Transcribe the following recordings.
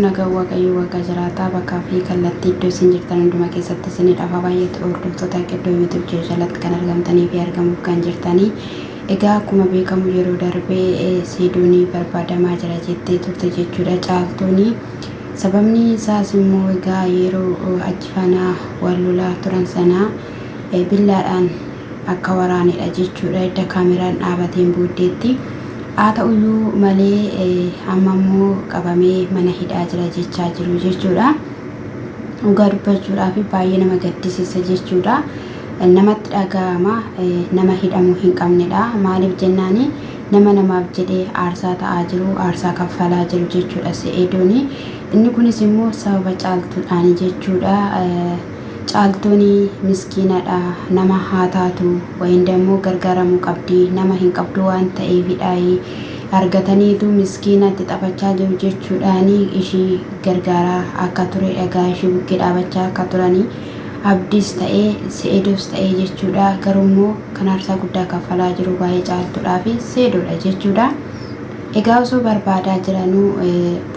Nagaa waaqayyo waaqa jiraataa bakkaa fi kallattii iddoo isin jirtan hundumaa keessatti isiniidhaaf baay'eetu hordoftoota iddoo YouTube jalatti kan argamtanii fi argamuuf kan jirtanii. Egaa akkuma beekamu yeroo darbee Seedoonii barbaadamaa jira jettee turte jechuudha Caaltuuni. Sababni isaas immoo egaa yeroo ajjifanaa wal lolaa turan sana billaadhaan akka waraanedha jechuudha. Edda kaameraan dhaabateen booddeetti. Haa ta'uyyuu malee amma immoo qabamee mana hidhaa jira jechaa jiru jechuudha. Dhugaa dubbachuudhaaf baay'ee nama gaddisiisa jechuudha. Namatti dhaga'ama nama hidhamuu hin qabnedha. Maaliif jennaani nama namaaf jedhee aarsaa ta'aa jiru, aarsaa kaffalaa jiru jechuudha Seedooni. Inni kunis immoo sababa Caaltuudhaan jechuudha. Caaltuuni miskiinadha, nama haa taatu wayin dammoo gargaaramuu qabdi, nama hin qabdu waan ta'eefidha. Argataniitu miskiinatti taphachaa jiru jechuudhaani ishii gargaaraa akka ture dhagaa ishii bukkee dhaabachaa akka turanii abdiis ta'ee Seedoos ta'ee jechuudha. Garuummoo kan aarsaa guddaa kaffalaa jiru baay'ee Caaltuudhaa fi Seedoodha jechuudha. Egaa osoo barbaadaa jiranuu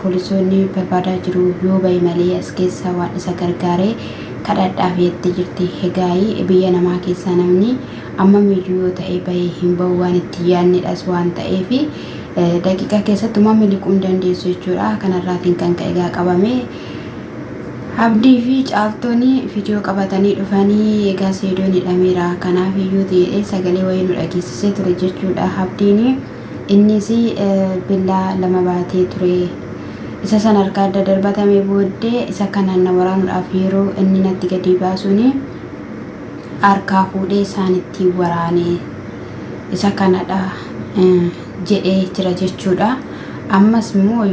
poolisoonni barbaadaa jiru yoo bahe malee as keessa waan isa gargaaree kadhadhaaf jettee jirti. Egaa biyya namaa keessaa namni amma miyyuu yoo ta'e bahee hin bahu waan itti yaadnedhas waan ta'eef daqiiqaa keessatti miliquu hin dandeessu jechuudha. Kanarraatiin kan ka'e egaa qabamee Abdii fi Caaltuuni viidiyoo qabatanii dhufanii egaa Seedoon hidhameera. Kanaaf iyyuu ta'ee sagalee wayii nu dhageessisee ture jechuudha. Abdiin innis billaa lama baatee ture. Isa san harka adda darbatamee booddee isa kanaan na waraanuudhaaf yeroo inni natti gadi baasuun harkaa fuudhee isaanitti waraanee isa kanadha jedhee jira jechuudha. Ammas immoo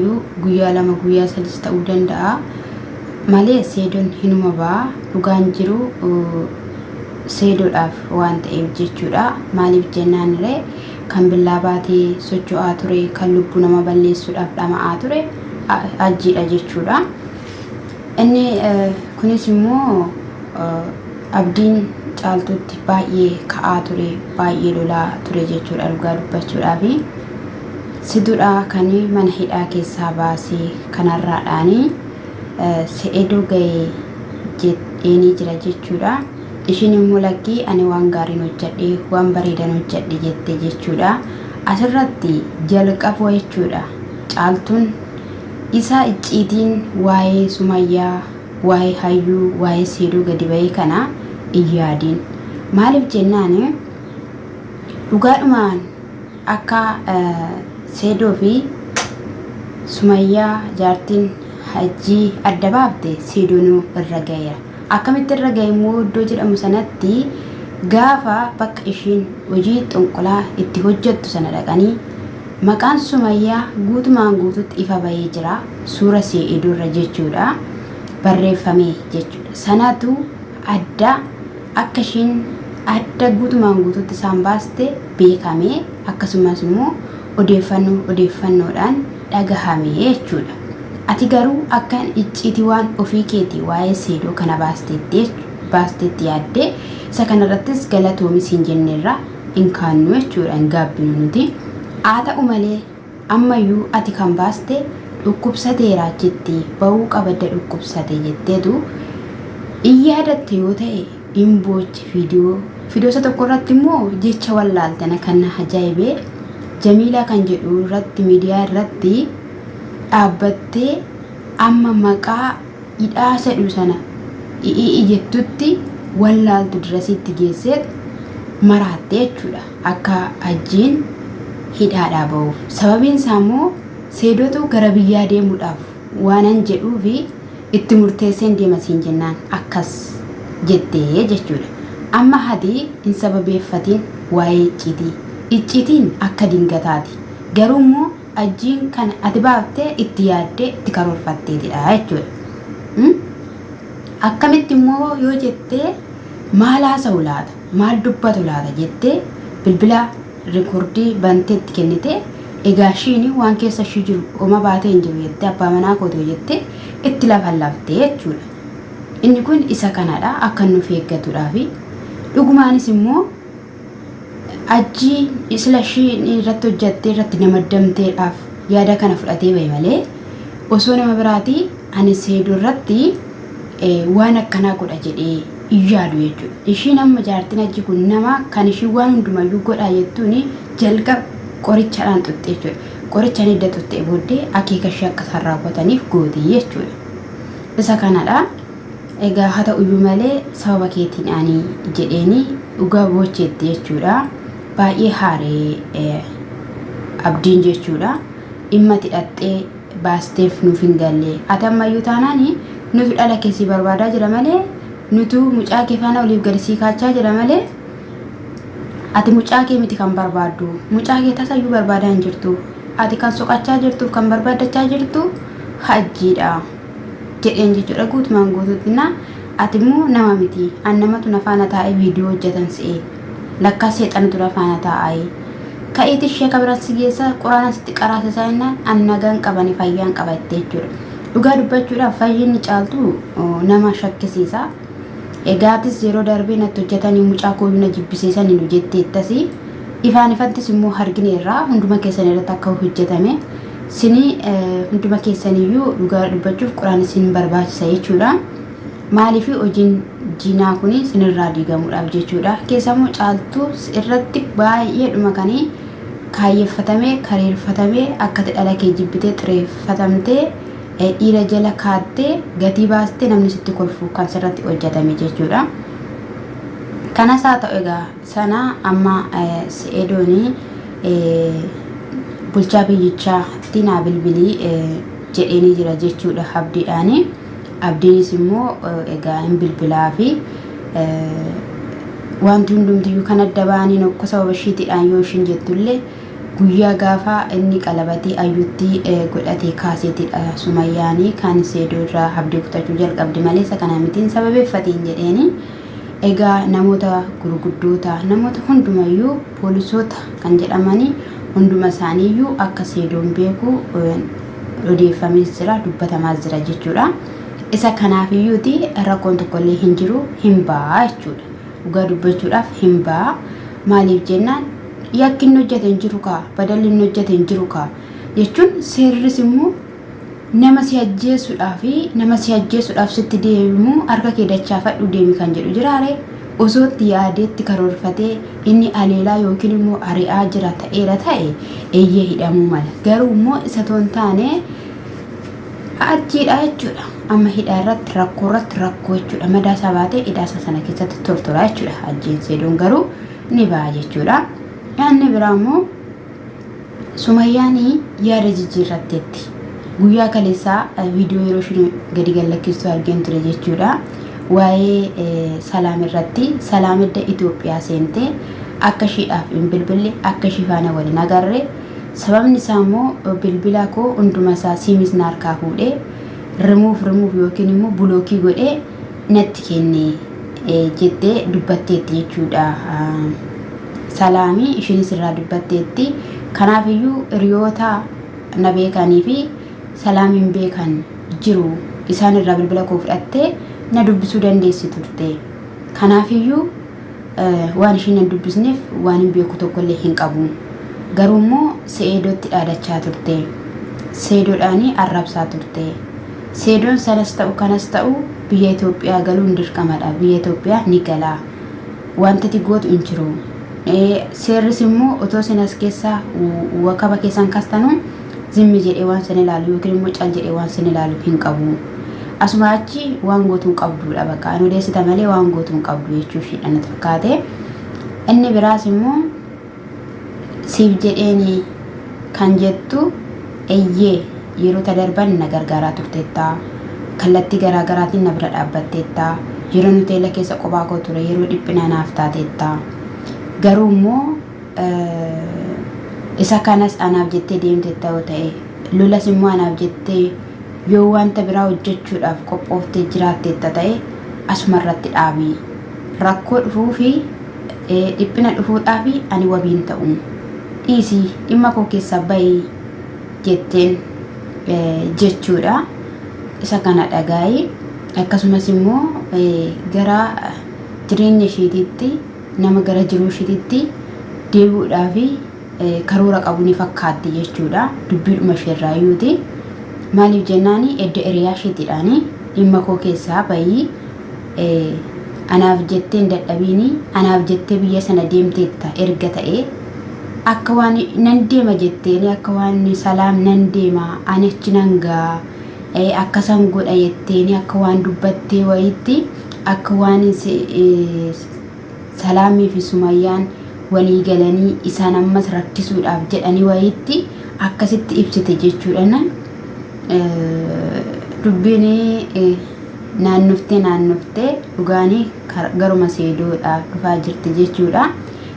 guyyaa lama guyyaa sadis ta'uu danda'a malee Seedoon hinuma ba'a. Dhugaan jiru Seedoodhaaf waan ta'eef jechuudha. Maaliif jennaaniree kan billaa baatee socho'aa ture, kan lubbuu nama balleessuudhaaf dhama'aa ture ajjiidha jechuudha. Inni kunis immoo abdiin Caaltuutti baay'ee ka'aa ture, baay'ee lolaa ture jechuudha. Dhugaa dubbachuudhaaf Seedoodha kan mana hidhaa keessaa baasee kanarraadhaani Seedoo ga'ee jedheenii jira jechuudha. Ishiin immoo lakkii ani waan gaariin hojjedhe, waan bareedan hojjedhe jette jechuudha. Asirratti jalqaba jechuudha Caaltuun isa icciitiin waa'ee Sumayyaa, waa'ee Hayyuu, waa'ee Seedoo gadi bahee kana iyyaadiin. Maaliif jennaan dhugaadhumaan akka Seedoo fi Sumayyaa jaartiin hajjii adda baafte Seedoonuu irra ga'eera. Akkamitti irra ga'e immoo iddoo jedhamu sanatti gaafa bakka ishiin hojii xonqolaa itti hojjettu sana dhaqanii maqaan Sumayyaa guutumaan guututti ifa bahee jira. Suura Seedoo irra jechuudha. Barreeffamee jechuudha. Sanatu adda akka ishiin adda guutumaan guututti isaan baaste beekamee akkasumas immoo odeeffannoodhaan dhagahame jechuudha. Ati garuu akka icciitii waan ofii keetii waa'ee Seedoo kana baasteetti yaaddee isa kanarrattis galatoomi siin jenneerra hin kaannu jechuudha. Hin gaabbinu nuti. Haa ta'u malee ammayyuu ati kan baaste dhukkubsateera jettee bahuu qabadda dhukkubsate jetteetu iyyaadatte yoo ta'e hin boochi viidiyoo isa tokko irratti immoo jecha wallaaltana kan ajaa'ibee Jamiilaa kan jedhu irratti miidiyaa irratti dhaabbattee amma maqaa hidhaa jedhu sana jettutti wallaaltu dirasiitti geesseet maraatte jechuudha akka ajjiin hidhaadhaa bahuuf. Sababiin isaa immoo Seedootu gara biyyaa deemuudhaaf waanan jedhuufi itti murteesseen deema siin jennaan akkas jettee jechuudha. Amma hati hin sababeeffatiin waa'ee icciitii. Icciitiin akka dingataati. Garuu immoo ajjiin kan ati baaftee itti yaaddee itti karoorfatteetidha jechuudha. Akkamitti immoo yoo jettee maal haasa'u laata, maal dubbatu laata jettee bilbila rikoordii banteetti kennite. Egaa ishiin waan keessa ishii jiru oma baatee hin jiru jettee abbaa manaa kootoo jettee itti lafallaftee jechuudha. Inni kun isa kanadha akka nuuf eeggatuudhaafi. Dhugumaanis immoo ajjii isla ishiin irratti hojjattee irratti nama damteedhaaf yaada kana fudhatee bahe malee osoo nama biraati ani seedoo irratti waan akkanaa godha jedhee yaadu jechuudha. Ishiin amma jaartiin achi kun nama kan ishii waan hundumayyuu godhaa jettuun jalqaba qorichaadhaan tutte jechuudha. Qorichaan edda tutte booddee akeeka ishee akka isaan raawwataniif gootii jechuudha. Isa kanadha. Egaa haa ta'uyyuu malee sababa keetiin ani jedheeni dhugaa boocheetti jechuudha. Baay'ee haaree abdiin jechuudha. Dhimma tidhattee baasteef nuuf hin galle. Ati ammayyuu taanaani nuti dhala keessi barbaadaa jira malee nutu mucaa kee faana oliif gadi sii kaachaa jira malee ati mucaa kee miti kan barbaaddu. Mucaa kee tasayyuu barbaadaa hin jirtu. Ati kan soqachaa jirtuuf kan barbaadachaa jirtu hajjiidha jedheen jechuudha. Guutumaan guutuutti ati immoo nama miti. An namatu na faana taa'ee viidiyoo hojjetan se'ee lakkaa seexanatu na faana taa'ee ka'eeti ishee kabiran si geessa quraana sitti qaraasisaa jennaan an nagaan qabani fayyaan qabatte jechuudha. Dhugaa dubbachuudhaaf fayyinni caaltu nama shakkisiisa. Egaatis yeroo darbee natti hojjetanii mucaa koo na jibbisiisan hin jetteettasi ifaan ifattis immoo hargineerraa hunduma keessan irratti akka hojjetame sini hunduma keessaniyyuu dhugaa dubbachuuf quraana isin barbaachisa jechuudha. Maaliif hojiin jinaa kun sinirraa diigamuudhaaf jechuudha. Keessammoo caaltuu irratti baay'ee dhuma kanii kaayeffatamee kareeffatamee akka dhala kee jibbitee xireeffatamtee dhiira jala kaattee gatii baastee namni sitti kolfu kan sirratti hojjetame jechuudha. Kanas haa ta'u egaa sana amma seedooni bulchaa biyyichaatti naa bilbilii jedheenii jira jechuudha abdiidhaani. Abdiinis immoo egaa hin bilbilaa fi wanti hundumtiyyuu kan adda ba'anii nokko sababa ishiitiidhaan yoo ishiin jettullee guyyaa gaafa inni qalabatii ayyuutti godhatee kaaseetidha Sumayyaanii kan seedoo irraa abdii kutachuu jalqabdi malee isa kana mitiin sababeeffatiin jedheeni. Egaa namoota gurguddoota namoota hundumayyuu poolisoota kan jedhamanii hunduma isaaniiyyuu akka seedoon beeku odeeffamee jira dubbatamaa jira jechuudha. Isa kanaafiyyuuti rakkoon tokkollee hin jiru hin ba'a jechuudha. Dhugaa dubbachuudhaaf hin ba'a. Maaliif jennaan yakki inni hojjete hin jiru kaa badalli inni hojjete hin jiru kaa jechuun seerris immoo nama si ajjeesuudhaaf sitti deemu harka kee dachaafadhu deemi kan jedhu jiraare osoo itti yaadeetti karoorfatee inni aleelaa yookiin immoo ari'aa jira ta'eera ta'e eeyyee hidhamuu mala. Garuu immoo isa toon taane ajjiidha jechuudha. Amma hidhaa irratti rakkoo jechuudha. Madaa sabaatee hidhaasa sana keessatti tortora jechuudha. Ajjiin seedoon garuu ni ba'a jechuudha. Yaanni biraa immoo Sumayyaanii yaada jijjiirratteetti. Guyyaa kaleessaa viidiyoo yeroo isheen gadi gallakkistu argeen ture jechuudha. Waa'ee salaam irratti salaam edda Itoophiyaa seentee akka ishiidhaaf hin bilbille akka ishii faana waliin agarre sababni isaa immoo bilbila koo hunduma isaa siimis na harkaa fuudhee rimuuf yookiin immoo bulookii godhee natti kennee jettee dubbatteetti jechuudha. Salaamii isheenis irraa dubbatteetti. Kanaafiyyuu hiriyoota na beekanii fi salaamiin beekan jiru isaan irraa bilbila koo fudhattee na dubbisuu dandeessi turte. Kanaafiyyuu waan isheen hin dubbisneef waan hin beeku tokkollee hin qabu. Garuu immoo seedootti dhaadachaa turte. Seedoodhaanii arrabsaa turte. Seedoon sanas ta'u kanas ta'u biyya Itoophiyaa galuun dirqamadha. Biyya Itoophiyaa ni gala. Wanta gootu hin jiru. Seerris immoo otoo sinas keessaa wakaba keessan kastanu zimmi jedhee waan sin ilaalu yookiin immoo cal jedhee waan sin ilaalu hin qabu. Asuma achi waan gootuun qabduudha bakka anu deessita malee waan gootuun qabdu jechuuf hidhanatti fakkaate. Inni biraas immoo siif jedheeni kan jettu eeyyee yeroo darban na gargaaraa turteetta. Kallattii garaagaraatiin na bira dhaabbatteetta. Yeroo nuti eela keessa qophaa koo ture yeroo dhiphina naaf taateetta. Garuu immoo isa kanas anaaf jettee deemte ta'uu ta'e lolas immoo anaaf jettee yoo wanta biraa hojjechuudhaaf qophooftee jiraatteetta ta'e asuma irratti dhaabii. Rakkoo dhufuu fi dhiphina dhufuudhaaf ani wabiin ta'u dhiisii dhimma koo keessa bahii jetteen jechuudha. Isa kana dhagaa'ii akkasumas immoo gara jireenya isheetiitti nama gara jiruu isheetiitti deebi'uudhaaf karoora qabu ni fakkaatti jechuudha. Dubbiidhuma isheerraayyuuti. maaliif jennaani edda eriyaa isheetiidhaani dhimma koo keessaa bayii anaaf jettee hin dadhabiini anaaf jettee biyya sana deemteetta erga ta'ee akka waan nan deema jetteeni akka waan salaam nan deema ani achi nan gaa akkasan godha jetteeni akka waan dubbattee wayitti akka waan salaamii fi Sumayyaan walii galanii isaan ammas rakkisuudhaaf jedhanii wayitti akkasitti ibsite jechuudha. Dubbiin naannoftee dhugaanii garuma seedoodhaaf dhufaa jirti jechuudha.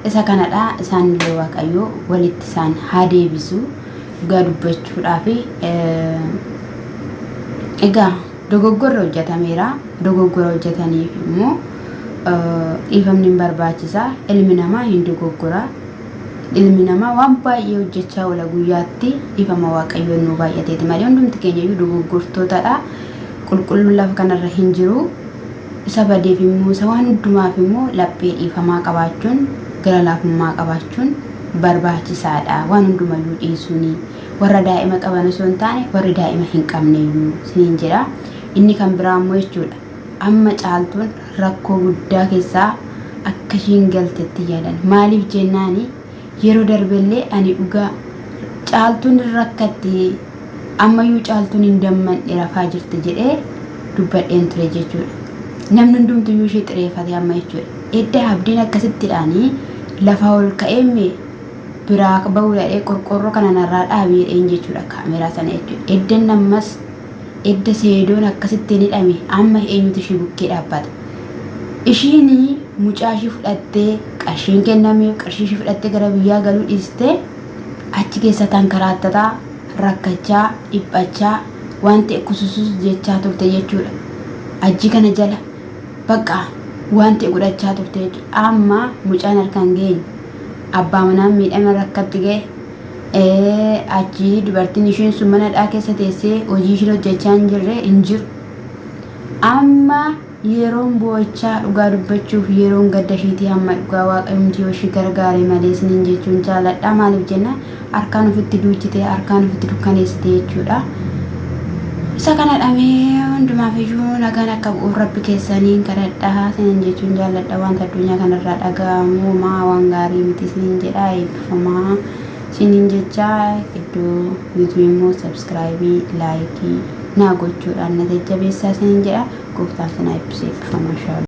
Isa kanadha isaan illee Waaqayyoo walitti isaan haa deebisu dhugaa dubbachuudhaaf. Egaa dogoggora hojjetameera. Dogoggora hojjetaniif immoo dhiifamni hin barbaachisaa. Ilmi namaa hin dogoggora. Ilmi namaa waan baay'ee hojjechaa oola guyyaatti dhiifama Waaqayyoon nu baay'ateeti malee hundumti keenya iyyuu dogoggortootadha. Qulqulluun lafa kanarra hin jiru. Isa badeef immoo isa waan hundumaaf immoo laphee dhiifamaa qabaachuun gara laafummaa qabaachuun barbaachisaadha. Waan hundumayyuu dhiisuuni. Warra daa'ima qaban osoo hin taane warri daa'ima hin qabneyyuu siniin jedha. Inni kan biraa immoo jechuudha. Amma caaltuun rakkoo guddaa keessaa akka ishiin galtetti yaadan. Maaliif jennaani yeroo darbellee ani dhugaa caaltuun rakkatti ammayyuu caaltuun hin dammanne rafaa jirti jedhee dubbadheen ture jechuudha. Namni hundumtuyyuu ishee xireeffate amma jechuudha. Edda abdiin akkasittidhaanii lafa ol ka'eemme biraa bahudhadhee qorqorroo kana narraa dhaabiidheen jechuudha kaameraa sana jechuudha. Eddan ammas edda seedoon akkasitti ni hidhame amma eenyutu ishee bukkee dhaabbata. Ishiin mucaa ishee fudhattee qarshiin kennameef qarshii ishee fudhattee gara biyyaa galuu dhiistee achi keessa tankaraatataa rakkachaa dhiphachaa waan ta'e kususus jechaa turte jechuudha. Achi kana jala bakka waan ta'e godhachaa turte jechuudha. Amma mucaan harkaan geenye abbaa manaan miidhama rakkatti ga'e achi dubartiin isheen sun manadhaa keessa teessee hojii ishee hojjechaa hin jirre hin jiru. Amma yeroon bo'achaa dhugaa dubbachuuf yeroon gadda isheetii amma dhugaa Waaqayyoomti yoo ishee gargaare malee siniin jechuun jaaladha. Maaliif jenna harkaan ofitti duuchitee harkaan ofitti dukkaneessite jechuudha. Isa kana dhamee hundumaaf iyyuu nagaan akka bu'uuf rabbi keessaniin kadhadhaa siniin jechuun jaaladha. Wanta addunyaa kanarraa dhaga'amu waan gaarii miti siniin jedha eebbifamaa siniin jecha iddoo YouTube immoo subscribe like naa gochuudhaan na jajjabeessaa siniin jedha. Gooftaan sana eebbisee eebbifamaa.